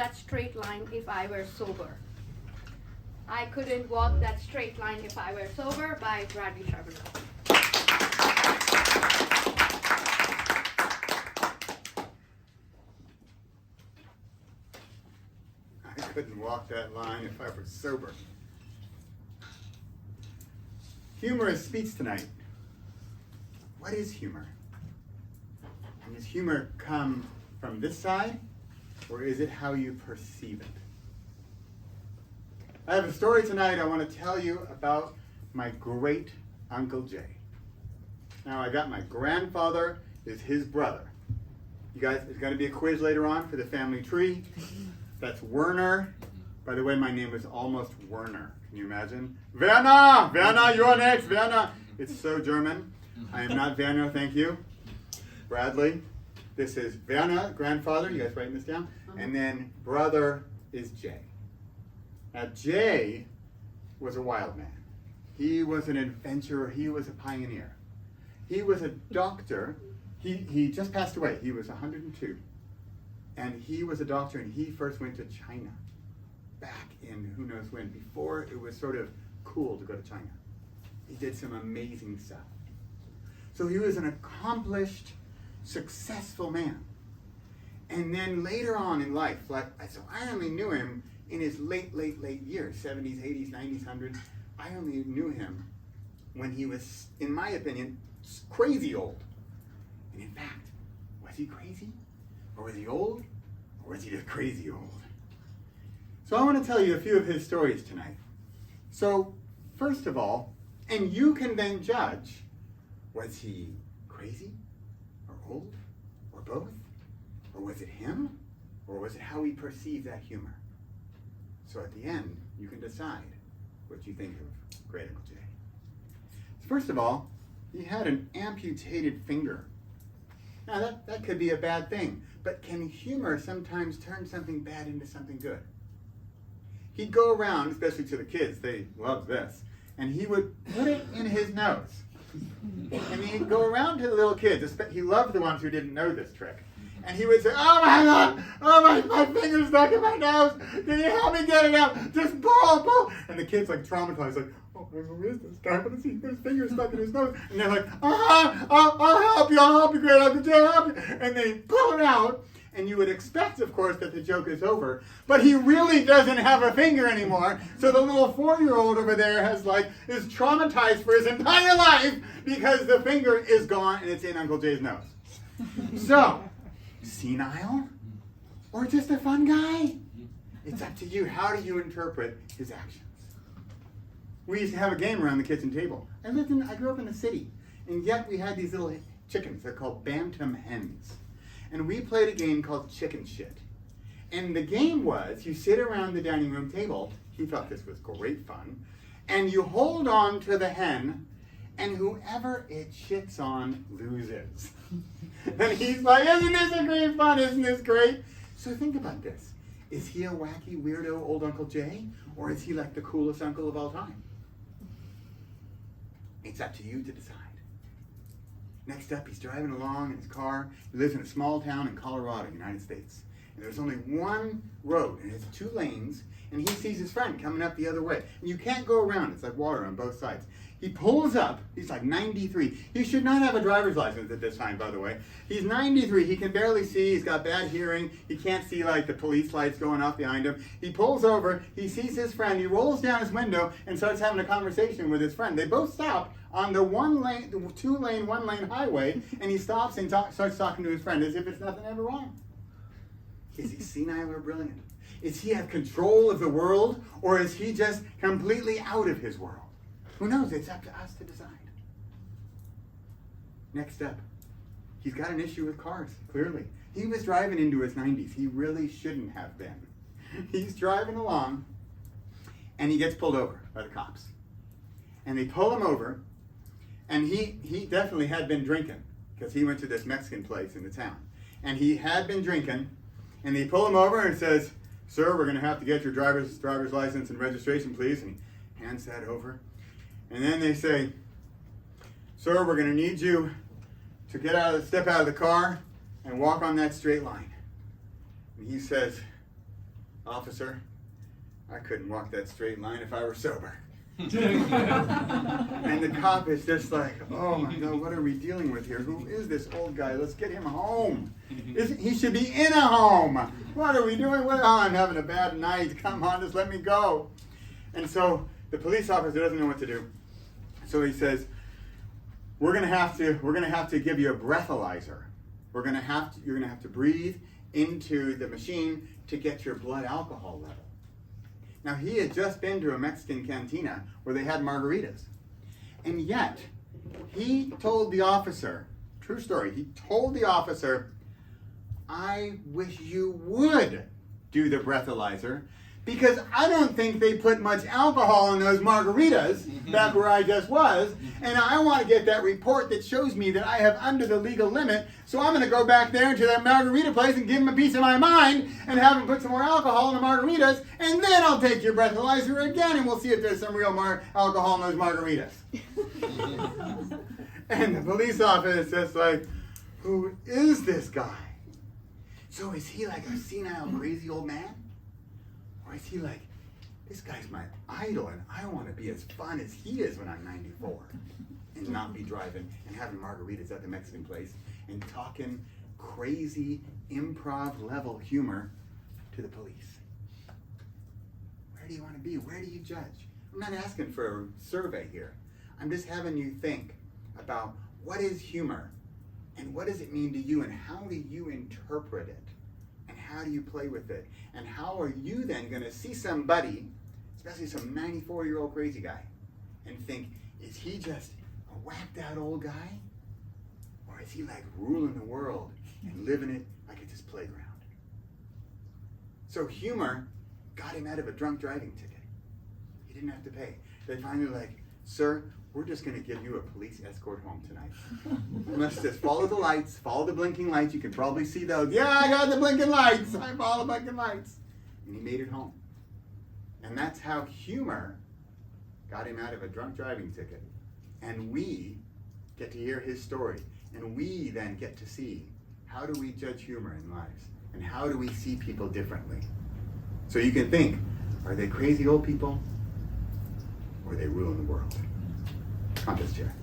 that straight line if I were sober. I couldn't walk that straight line if I were sober by Bradley Charbonneau. I couldn't walk that line if I were sober. Humorous speech tonight. What is humor? And does humor come from this side, or is it how you perceive it? I have a story tonight I want to tell you about my great Uncle Jay. Now, I got my grandfather is his brother. You guys, there's going to be a quiz later on for the family tree. That's Werner. By the way, my name is almost Werner. Can you imagine? Werner! Werner, you're next! Werner! It's so German. I am not Werner, thank you. Bradley. This is Werner, grandfather. You guys writing this down? And then brother is Jay. Now, Jay was a wild man. He was an adventurer. He was a pioneer. He was a doctor. He just passed away. He was 102. And he was a doctor, and he first went to China back in who knows when, before it was sort of cool to go to China. He did some amazing stuff. So he was an accomplished, successful man. And then later on in life, so I only knew him in his late years, 70s, 80s, 90s, 100s. I only knew him when he was, in my opinion, crazy old. And in fact, was he crazy? Or was he old? Or was he just crazy old? So I want to tell you a few of his stories tonight. So, first of all, and you can then judge, was he crazy? Or old? Or both? Or was it him? Or was it how we perceive that humor? So at the end, you can decide what you think of Great Uncle Jay. First of all, he had an amputated finger. Now that could be a bad thing, but can humor sometimes turn something bad into something good? He'd go around, especially to the kids, they loved this, and he would put it in his nose. And he'd go around to the little kids, he loved the ones who didn't know this trick. And he would say, "Oh my God, oh my finger's stuck in my nose. Can you help me get it out? Just pull." And the kid's like traumatized, like, "Oh, who is this guy? What is he? His finger's stuck in his nose." And they're like, I'll help you, great Uncle Jay, I'll help you. And they pull it out. And you would expect, of course, that the joke is over, but he really doesn't have a finger anymore. So the little 4-year-old over there is traumatized for his entire life because the finger is gone and it's in Uncle Jay's nose. So, senile or just a fun guy? It's up to you. How do you interpret his actions? We used to have a game around the kitchen table. I grew up in the city, and yet we had these little chickens. They're called bantam hens. And we played a game called Chicken Shit. And the game was, you sit around the dining room table, he thought this was great fun, and you hold on to the hen, and whoever it shits on loses. And he's like, "Isn't this a great fun? Isn't this great?" So think about this. Is he a wacky, weirdo old Uncle Jay? Or is he like the coolest uncle of all time? It's up to you to decide. Next up, he's driving along in his car. He lives in a small town in Colorado, United States. And there's only one road, and it's 2 lanes, and he sees his friend coming up the other way. And you can't go around. It's like water on both sides. He pulls up. He's like 93. He should not have a driver's license at this time, by the way. He's 93. He can barely see. He's got bad hearing. He can't see like the police lights going off behind him. He pulls over. He sees his friend. He rolls down his window and starts having a conversation with his friend. They both stop on the 2-lane, 1-lane highway, and he stops and starts talking to his friend as if it's nothing ever wrong. Is he senile or brilliant? Is he have control of the world, or is he just completely out of his world? Who knows? It's up to us to decide. Next up, he's got an issue with cars, clearly. He was driving into his 90s. He really shouldn't have been. He's driving along, and he gets pulled over by the cops. And they pull him over, and he definitely had been drinking, because he went to this Mexican place in the town. And he had been drinking, and they pull him over and says, "Sir, we're going to have to get your driver's license and registration, please." And he hands that over. And then they say, "Sir, we're going to need you to step out of the car and walk on that straight line." And he says, "Officer, I couldn't walk that straight line if I were sober." And the cop is just like, "Oh my God, what are we dealing with here? Who is this old guy? Let's get him home. He should be in a home. What are we doing? Oh, I'm having a bad night. Come on, just let me go." And so the police officer doesn't know what to do. So he says, We're gonna have to give you a breathalyzer. You're gonna have to breathe into the machine to get your blood alcohol level." Now, he had just been to a Mexican cantina where they had margaritas. And yet, he told the officer, true story, he told the officer, "I wish you would do the breathalyzer, because I don't think they put much alcohol in those margaritas back where I just was, and I want to get that report that shows me that I have under the legal limit, so I'm going to go back there to that margarita place and give them a piece of my mind and have them put some more alcohol in the margaritas, and then I'll take your breathalyzer again and we'll see if there's some real alcohol in those margaritas." And the police officer is just like, "Who is this guy? So is he like a senile, crazy old man? Or is he like, this guy's my idol and I want to be as fun as he is when I'm 94 and not be driving and having margaritas at the Mexican place and talking crazy improv level humor to the police?" Where do you want to be? Where do you judge? I'm not asking for a survey here. I'm just having you think about what is humor and what does it mean to you and how do you interpret it? And how do you play with it? And how are you then going to see somebody, especially some 94-year-old crazy guy, and think, is he just a whacked out old guy? Or is he like ruling the world and living it like it's his playground? So humor got him out of a drunk driving ticket. He didn't have to pay. They finally were like, "Sir, we're just going to give you a police escort home tonight. Let's just follow the lights, follow the blinking lights. You can probably see those. Yeah, I got the blinking lights. I follow the blinking lights." And he made it home. And that's how humor got him out of a drunk driving ticket. And we get to hear his story. And we then get to see, how do we judge humor in lives? And how do we see people differently? So you can think, are they crazy old people? Or are they ruling the world? Contest chair.